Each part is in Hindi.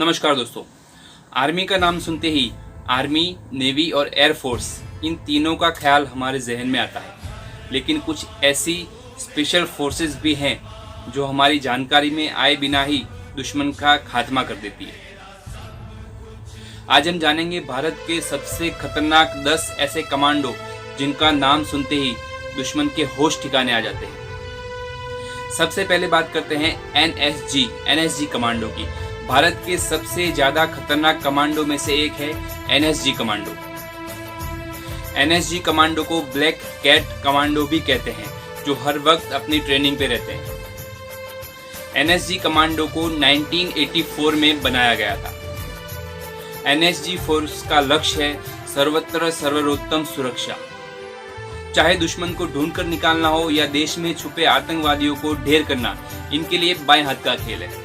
नमस्कार दोस्तों। आर्मी का नाम सुनते ही आर्मी, नेवी और एयरफोर्स, इन तीनों का ख्याल हमारे जहन में आता है। लेकिन कुछ ऐसी स्पेशल फोर्सेस भी हैं जो हमारी जानकारी में आए बिना ही दुश्मन का खात्मा कर देती है। आज हम जानेंगे भारत के सबसे खतरनाक 10 ऐसे कमांडो जिनका नाम सुनते ही दुश्मन के होश ठिकाने आ जाते हैं। सबसे पहले बात करते हैं एनएसजी कमांडो की। भारत के सबसे ज्यादा खतरनाक कमांडो में से एक है एनएसजी कमांडो। एनएसजी कमांडो को ब्लैक कैट कमांडो भी कहते हैं, जो हर वक्त अपनी ट्रेनिंग पे रहते हैं। एनएसजी कमांडो को 1984 में बनाया गया था। एनएसजी फोर्स का लक्ष्य है सर्वत्र सर्वोत्तम सुरक्षा। चाहे दुश्मन को ढूंढकर निकालना हो या देश में छुपे आतंकवादियों को ढेर करना, इनके लिए बाएं हाथ का खेल है।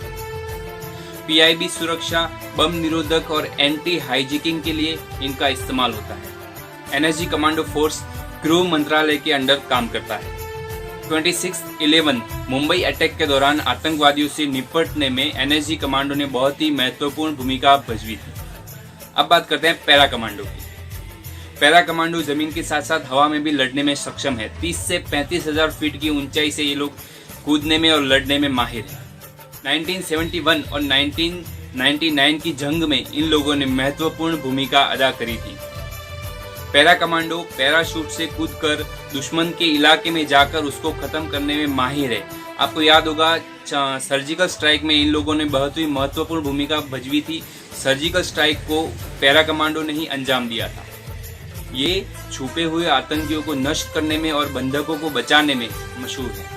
पीआईबी सुरक्षा, बम निरोधक और एंटी हाईजैकिंग के लिए इनका इस्तेमाल होता है। एनएसजी कमांडो फोर्स गृह मंत्रालय के अंडर काम करता है। 26/11 मुंबई अटैक के दौरान आतंकवादियों से निपटने में एनएसजी कमांडो ने बहुत ही महत्वपूर्ण भूमिका भजवी थी। अब बात करते हैं पैरा कमांडो की। पैरा कमांडो जमीन के साथ साथ हवा में भी लड़ने में सक्षम है। 30 से 35,000 फीट की ऊंचाई से ये लोग कूदने में और लड़ने में माहिर है। 1971 और 1999 की जंग में इन लोगों ने महत्वपूर्ण भूमिका अदा करी थी। पैरा कमांडो पैराशूट से कूदकर दुश्मन के इलाके में जाकर उसको खत्म करने में माहिर है। आपको याद होगा सर्जिकल स्ट्राइक में इन लोगों ने बहुत ही महत्वपूर्ण भूमिका भजवी थी। सर्जिकल स्ट्राइक को पैरा कमांडो ने ही अंजाम दिया था। ये छुपे हुए आतंकियों को नष्ट करने में और बंधकों को बचाने में मशहूर है।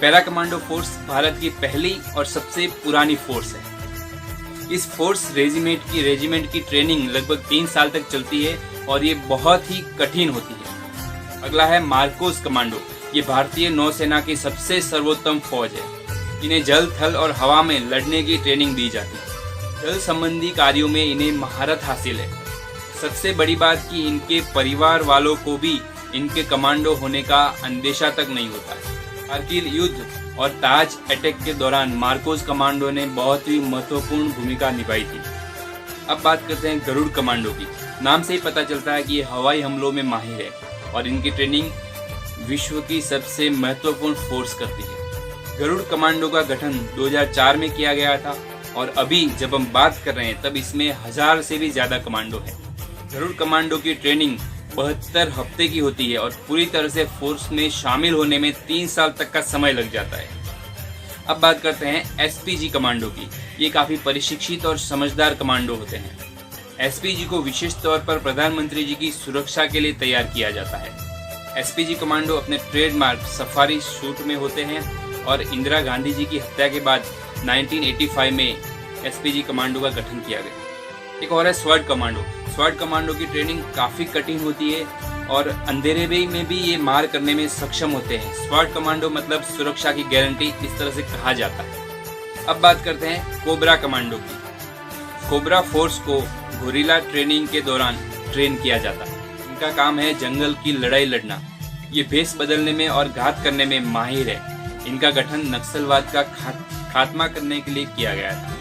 पैरा कमांडो फोर्स भारत की पहली और सबसे पुरानी फोर्स है। इस फोर्स रेजिमेंट की ट्रेनिंग लगभग 3 साल तक चलती है और ये बहुत ही कठिन होती है। अगला है मार्कोस कमांडो। ये भारतीय नौसेना की सबसे सर्वोत्तम फौज है। इन्हें जल, थल और हवा में लड़ने की ट्रेनिंग दी जाती है। जल संबंधी कार्यों में इन्हें महारत हासिल है। सबसे बड़ी बात कि इनके परिवार वालों को भी इनके कमांडो होने का अंदेशा तक नहीं होता है। कारगिल युद्ध और ताज अटैक के दौरान मार्कोस कमांडो ने बहुत ही महत्वपूर्ण भूमिका निभाई थी। अब बात करते हैं गरुड़ कमांडो की। नाम से ही पता चलता है कि ये हवाई हमलों में माहिर है और इनकी ट्रेनिंग विश्व की सबसे महत्वपूर्ण फोर्स करती है। गरुड़ कमांडो का गठन 2004 में किया गया था और अभी जब हम बात कर रहे हैं तब इसमें 1000 से भी ज्यादा कमांडो है। गरुड़ कमांडो की ट्रेनिंग 72 हफ्ते की होती है और पूरी तरह से फोर्स में शामिल होने में 3 साल तक का समय लग जाता है। अब बात करते हैं एसपीजी कमांडो की। ये काफी प्रशिक्षित और समझदार कमांडो होते हैं। एसपीजी को विशेष तौर पर प्रधानमंत्री जी की सुरक्षा के लिए तैयार किया जाता है। एसपीजी कमांडो अपने ट्रेडमार्क सफारी सूट में होते हैं और इंदिरा गांधी जी की हत्या के बाद 1985 में एसपीजी कमांडो का गठन किया गया। एक और है स्वॉर्ड कमांडो। स्वॉर्ड कमांडो की ट्रेनिंग काफी कठिन होती है और अंधेरे में भी ये मार करने में सक्षम होते हैं। स्वॉर्ड कमांडो मतलब सुरक्षा की गारंटी, इस तरह से कहा जाता है। अब बात करते हैं कोबरा कमांडो की। कोबरा फोर्स को गोरिल्ला ट्रेनिंग के दौरान ट्रेन किया जाता है। इनका काम है जंगल की लड़ाई लड़ना। ये भेष बदलने में और घात करने में माहिर है। इनका गठन नक्सलवाद का खात्मा करने के लिए किया गया था।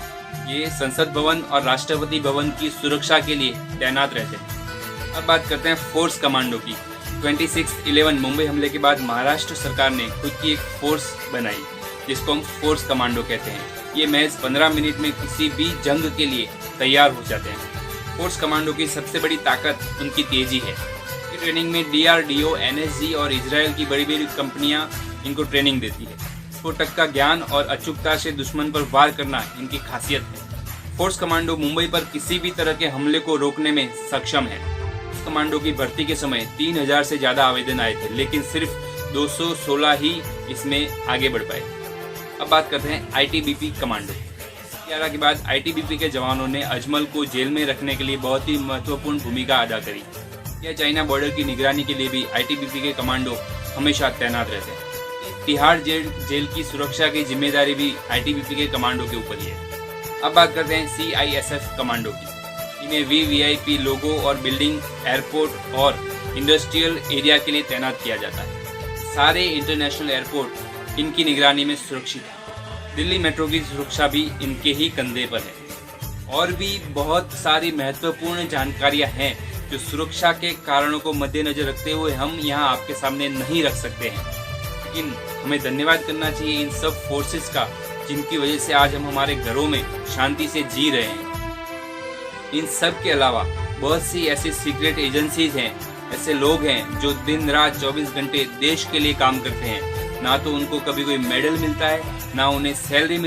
ये संसद भवन और राष्ट्रपति भवन की सुरक्षा के लिए तैनात रहते हैं। अब बात करते हैं फोर्स कमांडो की। 26/11 मुंबई हमले के बाद महाराष्ट्र सरकार ने खुद की एक फोर्स बनाई जिसको हम फोर्स कमांडो कहते हैं। ये महज 15 मिनट में किसी भी जंग के लिए तैयार हो जाते हैं। फोर्स कमांडो की सबसे बड़ी ताकत उनकी तेजी है। इनकी ट्रेनिंग में DRDO, NSG और इजराइल की बड़ी बड़ी कंपनियां इनको ट्रेनिंग देती है। स्फोटक का ज्ञान और अचूकता से दुश्मन पर वार करना इनकी खासियत है। फोर्स कमांडो मुंबई पर किसी भी तरह के हमले को रोकने में सक्षम है। फोर्स कमांडो की भर्ती के समय 3000 से ज्यादा आवेदन आए थे, लेकिन सिर्फ 216 ही इसमें आगे बढ़ पाए। अब बात करते हैं ITBP कमांडो। 11 के बाद ITBP के जवानों ने अजमल को जेल में रखने के लिए बहुत ही महत्वपूर्ण भूमिका अदा करी। या चाइना बॉर्डर की निगरानी के लिए भी ITBP के कमांडो हमेशा तैनात रहते हैं। तिहाड़ जेल की सुरक्षा की जिम्मेदारी भी ITBP के कमांडो के ऊपर ही है। अब बात करते हैं CISF कमांडो की। इन्हें VVIP लोगो और बिल्डिंग, एयरपोर्ट और इंडस्ट्रियल एरिया के लिए तैनात किया जाता है। सारे इंटरनेशनल एयरपोर्ट इनकी निगरानी में सुरक्षित है। दिल्ली मेट्रो की सुरक्षा भी इनके ही कंधे पर है। और भी बहुत सारी महत्वपूर्ण जानकारियां हैं जो सुरक्षा के कारणों को मद्देनजर रखते हुए हम यहाँ आपके सामने नहीं रख सकते हैं। लेकिन हमें धन्यवाद करना चाहिए इन सब फोर्सेस का, जिनकी वजह से आज हम हमारे घरों में शांति से जी रहे हैं। इन सब के अलावा बहुत सी ऐसी सीक्रेट एजेंसीज हैं, ऐसे लोग हैं जो दिन रात 24 घंटे देश के लिए काम करते हैं। ना तो उनको कभी कोई मेडल मिलता है, ना उन्हें सैलरी